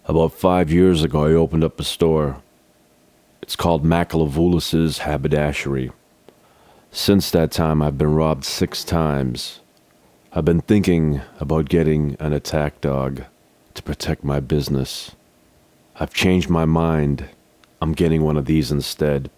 About 5 years ago, I opened up a store. It's called Macalavoulis's Haberdashery. Since that time, I've been robbed 6 times. I've been thinking about getting an attack dog to protect my business. I've changed my mind. I'm getting one of these instead.